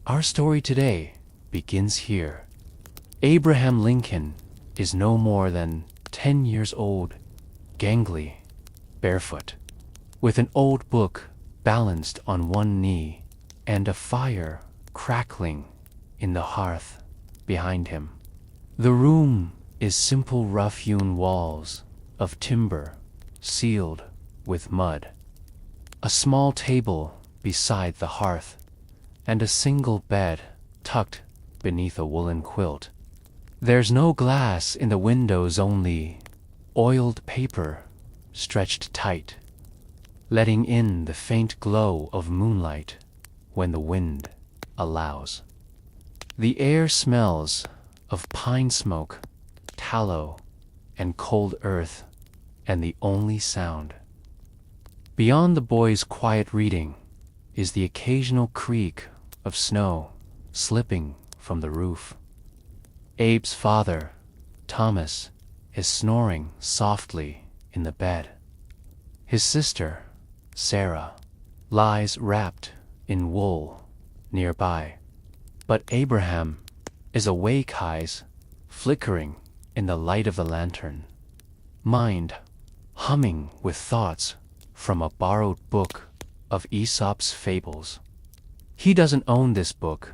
Our story today begins here. Abraham Lincoln is no more than 10 years old, gangly, barefoot, with an old book balanced on one knee and a fire crackling in the hearth behind him. The room is simple rough-hewn walls of timber sealed with mud, a small table beside the hearth, and a single bed tucked beneath a woolen quilt. There's no glass in the windows, only oiled paper stretched tight, letting in the faint glow of moonlight when the wind allows. The air smells of pine smoke, tallow, and cold earth, and the only sound beyond the boy's quiet reading is the occasional creak of snow slipping from the roof. Abe's father, Thomas, is snoring softly in the bed. His sister, Sarah, lies wrapped in wool nearby, but Abraham is awake, eyes flickering in the light of the lantern, mind humming with thoughts from a borrowed book of Aesop's fables. He doesn't own this book,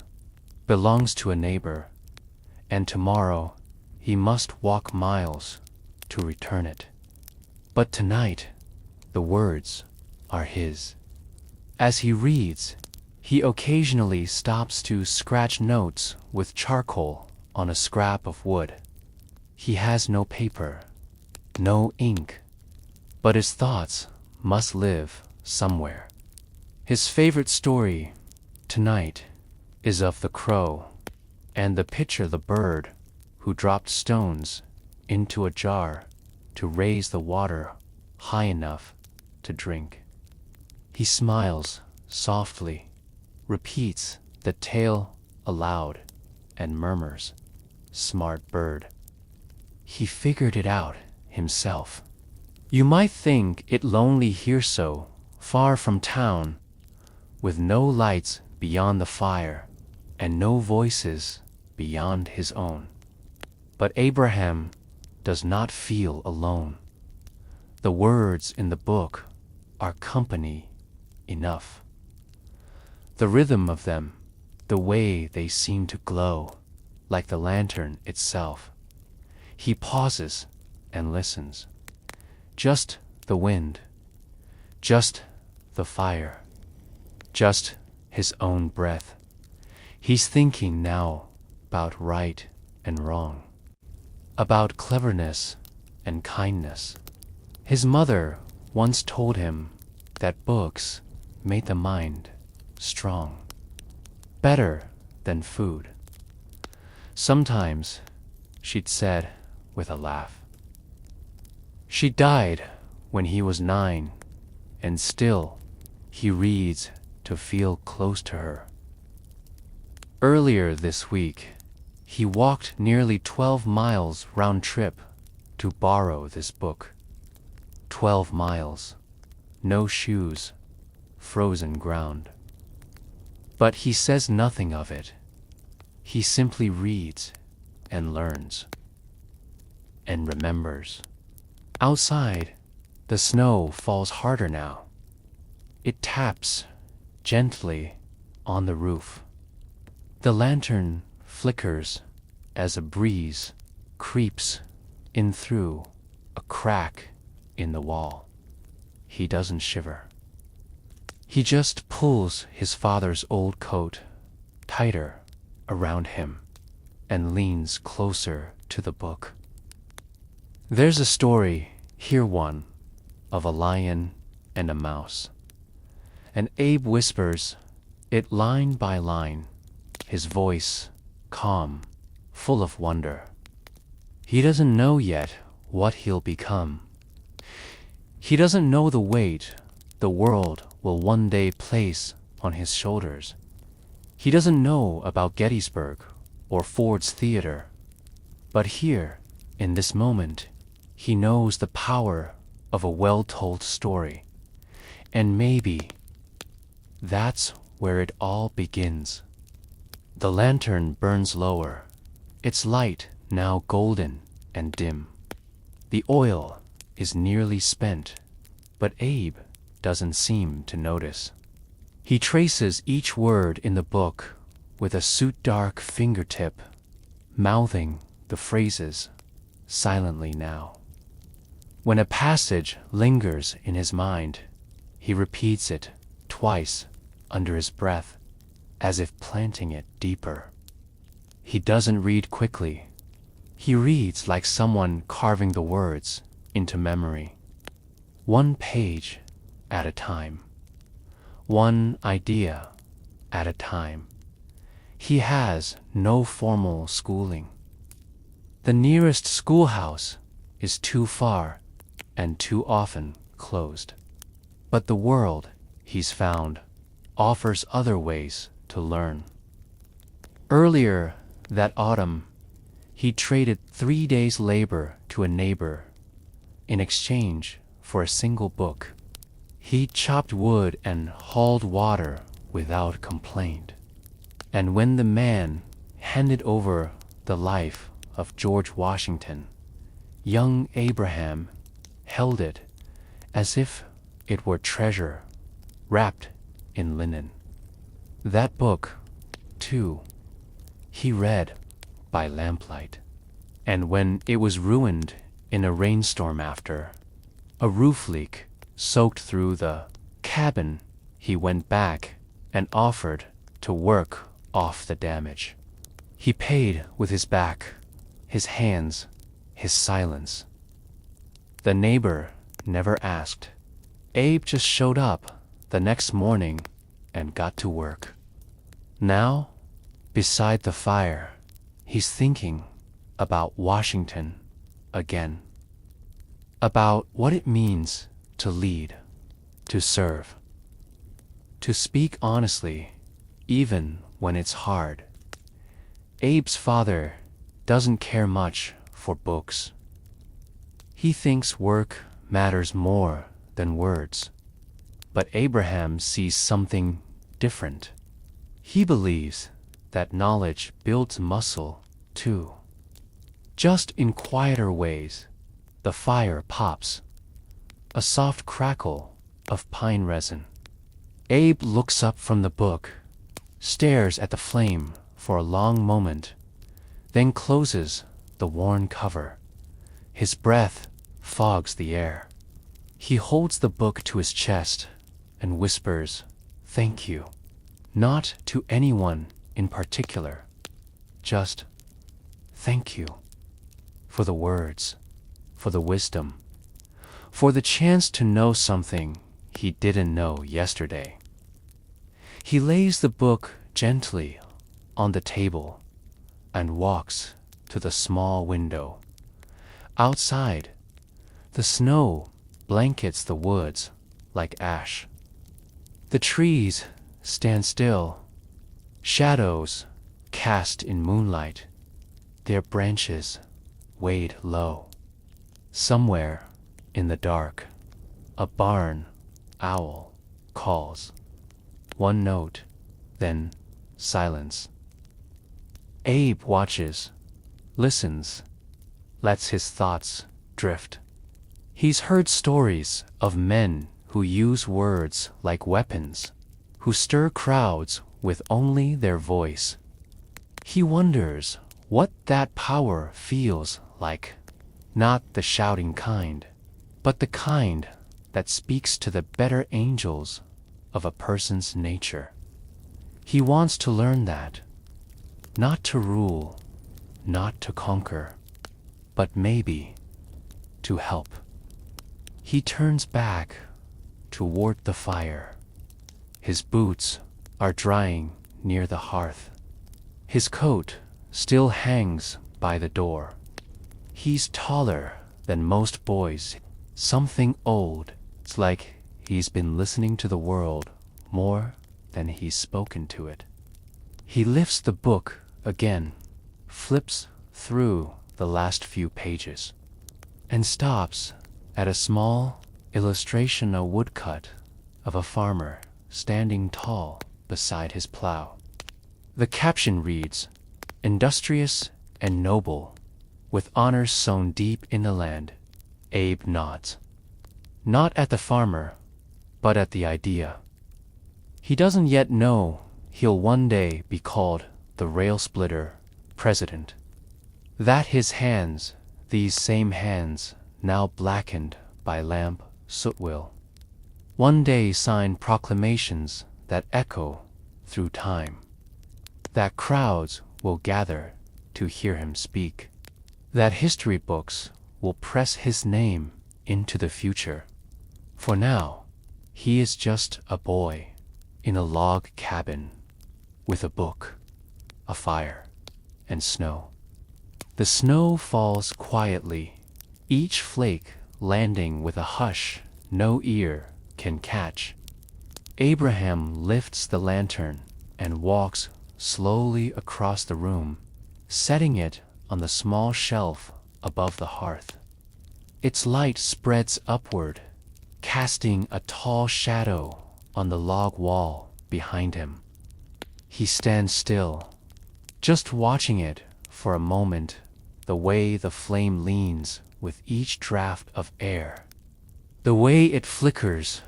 belongs to a neighbor, and tomorrow he must walk miles to return it. But tonight, the words are his. As he reads, he occasionally stops to scratch notes with charcoal on a scrap of wood. He has no paper, no ink, but his thoughts must live somewhere. His favorite story tonight is of the crow and the pitcher, the bird who dropped stones into a jar to raise the water high enough to drink. He smiles softly, repeats the tale aloud, and murmurs, "Smart bird." He figured it out himself. You might think it lonely here so far from town, with no lights beyond the fire and no voices beyond his own. But Abraham does not feel alone. The words in the book are company enough. The rhythm of them, the way they seem to glow, like the lantern itself. He pauses and listens. Just the wind, just the fire, just his own breath. He's thinking now about right and wrong, about cleverness and kindness. His mother once told him that books made the mind strong, better than food. Sometimes, she'd said with a laugh. She died when he was 9, and still he reads to feel close to her. Earlier this week, he walked nearly 12 miles round trip to borrow this book. 12 miles, no shoes, frozen ground. But he says nothing of it. He simply reads and learns and remembers. Outside, the snow falls harder now. It taps gently on the roof. The lantern flickers as a breeze creeps in through a crack in the wall. He doesn't shiver. He just pulls his father's old coat tighter around him and leans closer to the book. There's a story, here one, of a lion and a mouse. And Abe whispers it line by line, his voice calm, full of wonder. He doesn't know yet what he'll become. He doesn't know the weight the world will one day place on his shoulders. He doesn't know about Gettysburg or Ford's Theater. But here, in this moment, he knows the power of a well-told story. And maybe that's where it all begins. The lantern burns lower, its light now golden and dim. The oil is nearly spent, but Abe doesn't seem to notice. He traces each word in the book with a soot-dark fingertip, mouthing the phrases silently now. When a passage lingers in his mind, he repeats it twice under his breath, as if planting it deeper. He doesn't read quickly. He reads like someone carving the words into memory, one page at a time, one idea at a time. He has no formal schooling. The nearest schoolhouse is too far and too often closed. But the world, he's found, offers other ways to learn. Earlier that autumn, he traded 3 days' labor to a neighbor in exchange for a single book. He chopped wood and hauled water without complaint. And when the man handed over the life of George Washington, young Abraham held it as if it were treasure wrapped in linen. That book, too, he read by lamplight. And when it was ruined in a rainstorm after a roof leak soaked through the cabin, he went back and offered to work off the damage. He paid with his back, his hands, his silence. The neighbor never asked. Abe just showed up the next morning and got to work. Now, beside the fire, he's thinking about Washington again. About what it means to lead, to serve, to speak honestly, even when it's hard. Abe's father doesn't care much for books. He thinks work matters more than words. But Abraham sees something different. He believes that knowledge builds muscle, too. Just in quieter ways, the fire pops, a soft crackle of pine resin. Abe looks up from the book, stares at the flame for a long moment, then closes the worn cover. His breath fogs the air. He holds the book to his chest and whispers, "Thank you." Not to anyone in particular, just thank you for the words, for the wisdom, for the chance to know something he didn't know yesterday. He lays the book gently on the table and walks to the small window. Outside, the snow blankets the woods like ash. The trees stand still, shadows cast in moonlight, their branches weighed low. Somewhere in the dark, a barn owl calls. One note, then silence. Abe watches, listens, lets his thoughts drift. He's heard stories of men who use words like weapons, who stir crowds with only their voice. He wonders what that power feels like, not the shouting kind, but the kind that speaks to the better angels of a person's nature. He wants to learn that, not to rule, not to conquer, but maybe to help. He turns back toward the fire. His boots are drying near the hearth. His coat still hangs by the door. He's taller than most boys. Something old. It's like he's been listening to the world more than he's spoken to it. He lifts the book again, flips through the last few pages, and stops at a small illustration, a woodcut of a farmer standing tall beside his plow. The caption reads, "Industrious and noble, with honors sown deep in the land." Abe nods. Not at the farmer, but at the idea. He doesn't yet know he'll one day be called the rail splitter president. That his hands, these same hands, now blackened by lamp soot, will one day sign proclamations that echo through time. That crowds will gather to hear him speak. That history books will press his name into the future. For now, he is just a boy in a log cabin with a book, a fire, and snow. The snow falls quietly, each flake landing with a hush no ear can catch. Abraham lifts the lantern and walks slowly across the room, setting it on the small shelf above the hearth. Its light spreads upward, casting a tall shadow on the log wall behind him. He stands still, just watching it for a moment, the way the flame leans with each draft of air, the way it flickers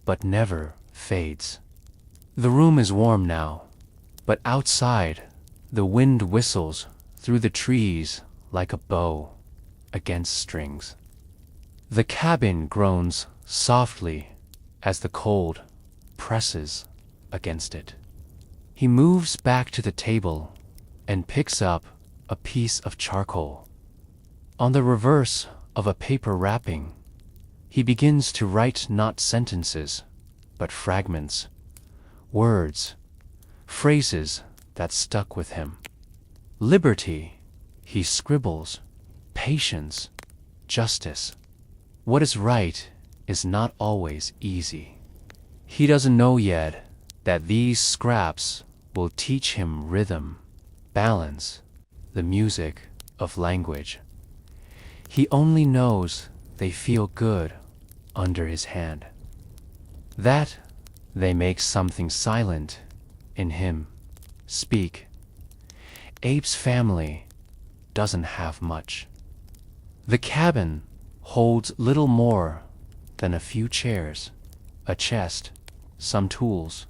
but never fades. The room is warm now, but outside the wind whistles through the trees like a bow against strings. The cabin groans softly as the cold presses against it. He moves back to the table and picks up a piece of charcoal. On the reverse of a paper wrapping, he begins to write not sentences, but fragments, words, phrases that stuck with him. Liberty, he scribbles, patience, justice. What is right is not always easy. He doesn't know yet that these scraps will teach him rhythm, balance, the music of language. He only knows they feel good under his hand, that they make something silent in him speak. Abe's family doesn't have much. The cabin holds little more than a few chairs, a chest, some tools.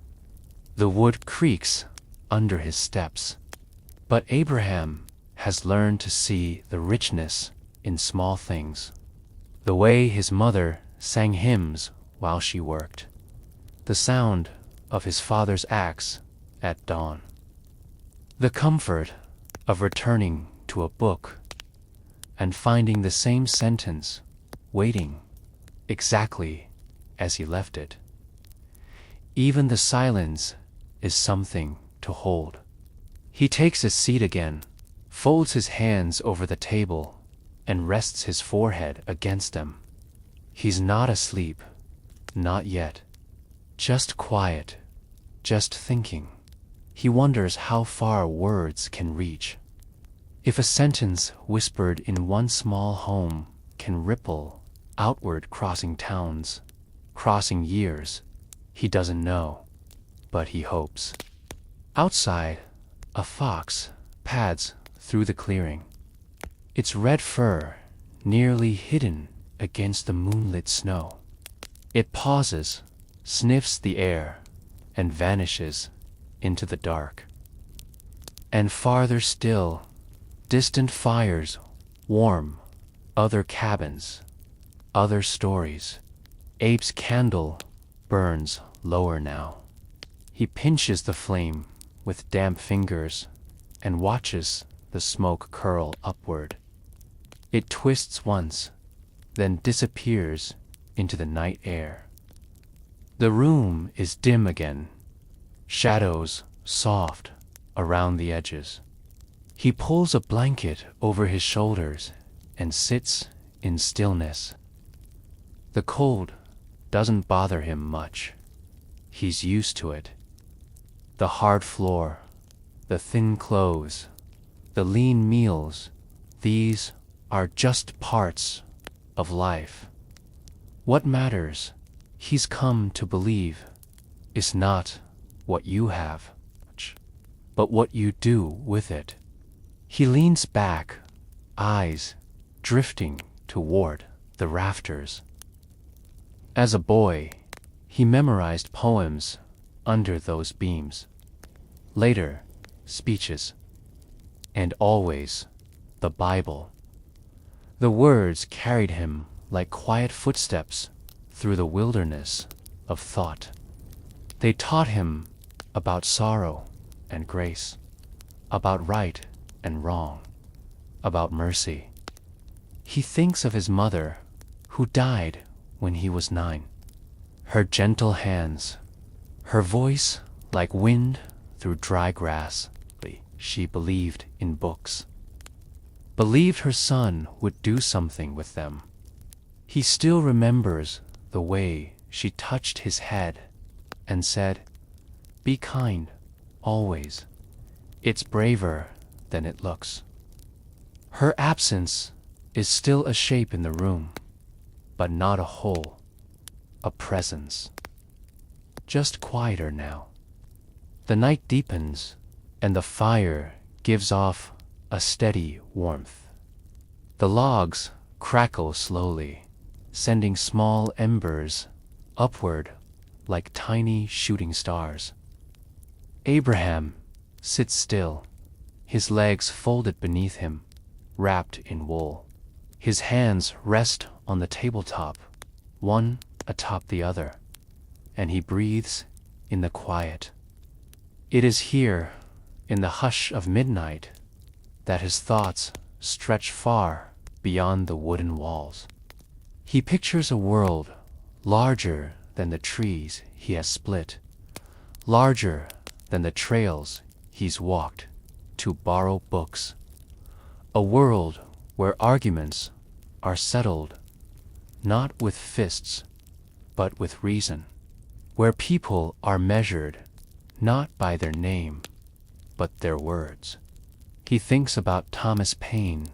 The wood creaks under his steps. But Abraham has learned to see the richness in small things. The way his mother sang hymns while she worked. The sound of his father's axe at dawn. The comfort of returning to a book and finding the same sentence waiting exactly as he left it. Even the silence is something to hold. He takes his seat again, folds his hands over the table, and rests his forehead against them. He's not asleep, not yet. Just quiet, just thinking. He wonders how far words can reach. If a sentence whispered in one small home can ripple outward, crossing towns, crossing years, he doesn't know, but he hopes. Outside, a fox pads through the clearing, its red fur nearly hidden against the moonlit snow. It pauses, sniffs the air, and vanishes into the dark. And farther still, distant fires warm other cabins, other stories. Abe's candle burns lower now. He pinches the flame with damp fingers and watches the smoke curl upward. It twists once, then disappears into the night air. The room is dim again, shadows soft around the edges. He pulls a blanket over his shoulders and sits in stillness. The cold doesn't bother him much. He's used to it. The hard floor, the thin clothes, the lean meals, these are just parts of life. What matters, he's come to believe, is not what you have, but what you do with it. He leans back, eyes drifting toward the rafters. As a boy, he memorized poems under those beams. Later, speeches. And always, the Bible. The words carried him like quiet footsteps through the wilderness of thought. They taught him about sorrow and grace, about right and wrong, about mercy. He thinks of his mother, who died when he was 9. Her gentle hands, her voice like wind through dry grass. She believed in books, believed her son would do something with them. He still remembers the way she touched his head and said, "Be kind, always. It's braver than it looks." Her absence is still a shape in the room, but not a whole, a presence. Just quieter now. The night deepens, and the fire gives off a steady warmth. The logs crackle slowly, sending small embers upward like tiny shooting stars. Abraham sits still, his legs folded beneath him, wrapped in wool. His hands rest on the tabletop, one atop the other, and he breathes in the quiet. It is here, in the hush of midnight, that his thoughts stretch far beyond the wooden walls. He pictures a world larger than the trees he has split, larger than the trails he's walked to borrow books. A world where arguments are settled not with fists, but with reason, where people are measured not by their name, but their words. He thinks about Thomas Paine,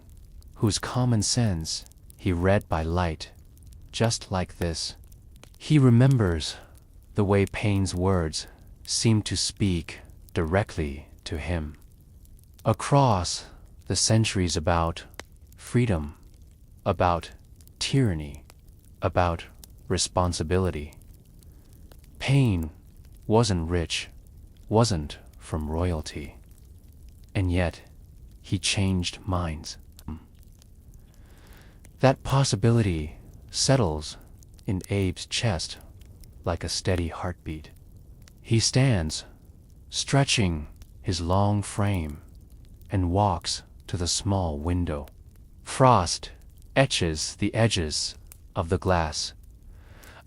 whose common sense he read by light, just like this. He remembers the way Paine's words seemed to speak directly to him. Across the centuries, about freedom, about tyranny, about responsibility. Paine wasn't rich, wasn't from royalty, and yet he changed minds. That possibility settles in Abe's chest like a steady heartbeat. He stands, stretching his long frame, and walks to the small window. Frost etches the edges of the glass.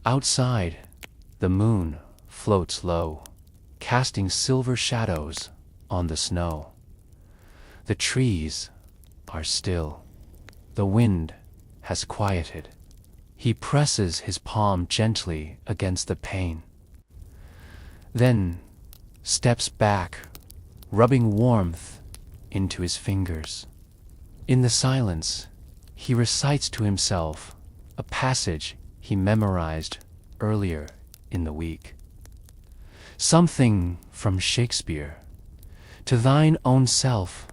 Outside, the moon floats low, casting silver shadows on the snow. The trees are still. The wind has quieted. He presses his palm gently against the pane, then steps back, rubbing warmth into his fingers. In the silence, he recites to himself a passage he memorized earlier in the week. Something from Shakespeare. To thine own self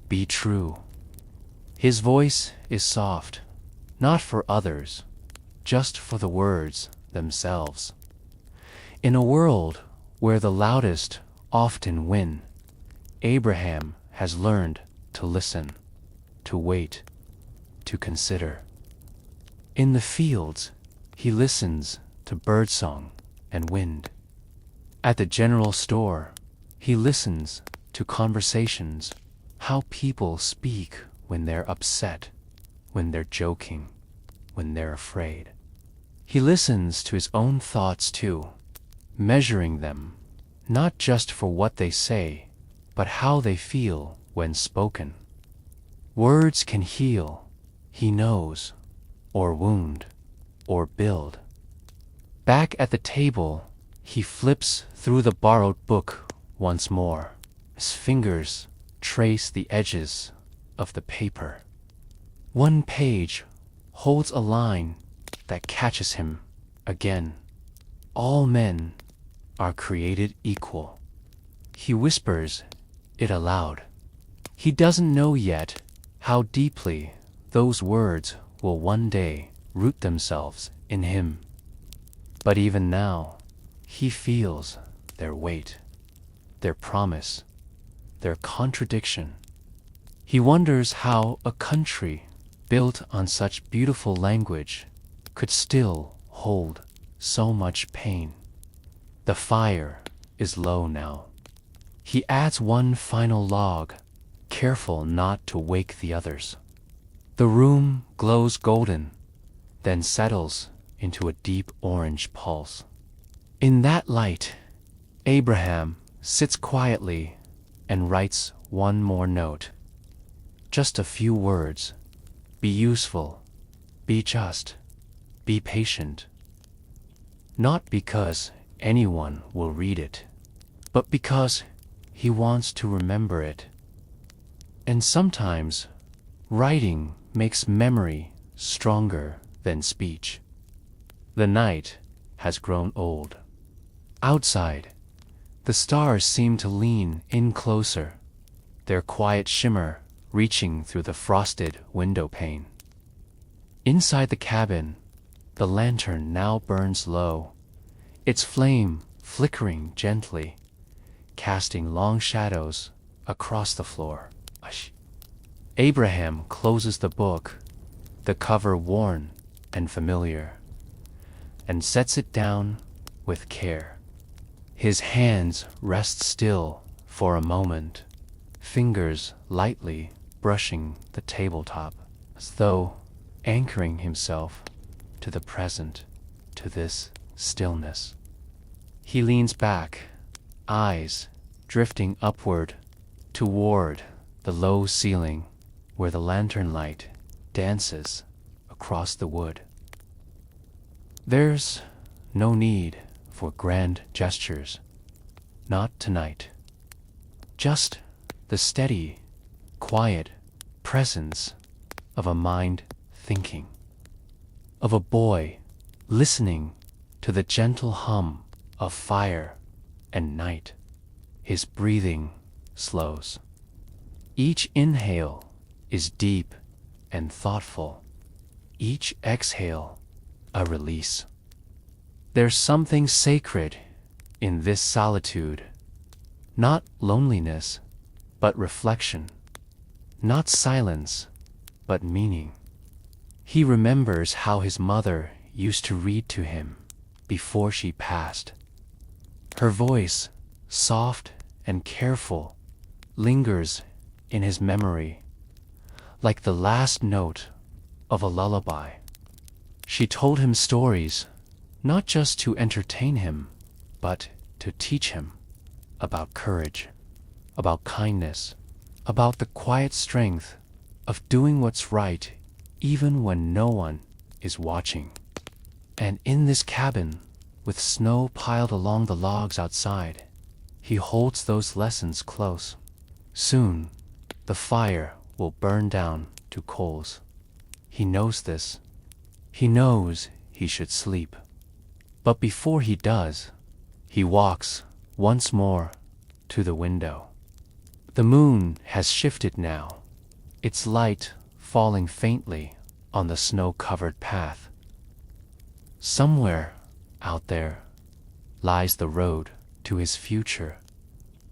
be true. His voice is soft, not for others, just for the words themselves. In a world where the loudest often win, Abraham has learned to listen, to wait, to consider. In the fields, he listens to birdsong and wind. At the general store, he listens to conversations, how people speak when they're upset, when they're joking, when they're afraid. He listens to his own thoughts too, measuring them, not just for what they say, but how they feel when spoken. Words can heal, he knows, or wound, or build. Back at the table, he flips through the borrowed book once more. His fingers trace the edges of the paper. One page holds a line that catches him again. All men are created equal. He whispers it aloud. He doesn't know yet how deeply those words will one day root themselves in him. But even now, he feels their weight, their promise, their contradiction. He wonders how a country built on such beautiful language could still hold so much pain. The fire is low now. He adds one final log, careful not to wake the others. The room glows golden, then settles into a deep orange pulse. In that light, Abraham sits quietly and writes one more note. Just a few words. Be useful, be just, be patient. Not because anyone will read it, but because he wants to remember it. And sometimes, writing makes memory stronger than speech. The night has grown old. Outside, the stars seem to lean in closer, their quiet shimmer reaching through the frosted window pane. Inside the cabin, the lantern now burns low, its flame flickering gently, casting long shadows across the floor. Abraham closes the book, the cover worn and familiar, and sets it down with care. His hands rest still for a moment, fingers lightly brushing the tabletop, as though anchoring himself to the present, to this stillness. He leans back, eyes drifting upward toward the low ceiling where the lantern light dances across the wood. There's no need for grand gestures, not tonight. Just the steady, quiet presence of a mind thinking, of a boy listening to the gentle hum of fire and night. His breathing slows. Each inhale is deep and thoughtful, each exhale a release. There's something sacred in this solitude, not loneliness, but reflection, not silence, but meaning. He remembers how his mother used to read to him before she passed. Her voice, soft and careful, lingers in his memory, like the last note of a lullaby. She told him stories, not just to entertain him, but to teach him about courage, about kindness, about the quiet strength of doing what's right even when no one is watching. And in this cabin, with snow piled along the logs outside, he holds those lessons close. Soon, the fire will burn down to coals. He knows this. He knows he should sleep. But before he does, he walks once more to the window. The moon has shifted now, its light falling faintly on the snow-covered path. Somewhere out there lies the road to his future,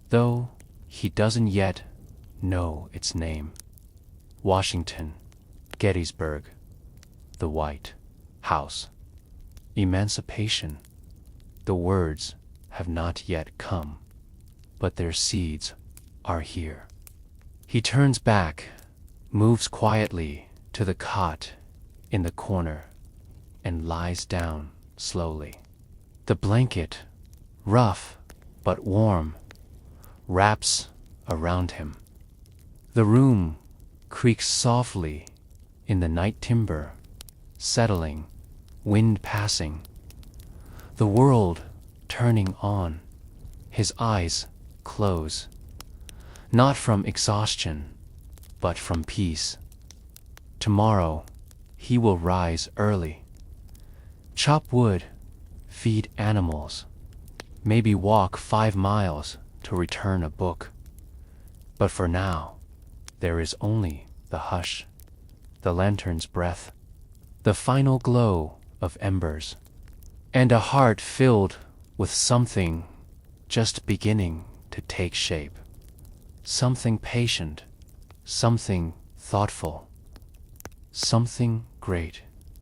though he doesn't yet know its name. Washington, Gettysburg, the White House, emancipation. The words have not yet come, but their seeds are here. He turns back, moves quietly to the cot in the corner, and lies down slowly. The blanket, rough but warm, wraps around him. The room creaks softly in the night timber, settling, wind passing. The world turning on, his eyes close, not from exhaustion, but from peace. Tomorrow, he will rise early, chop wood, feed animals, maybe walk 5 miles to return a book. But for now, there is only the hush, the lantern's breath, the final glow of embers, and a heart filled with something just beginning to take shape. Something patient, something thoughtful, something great.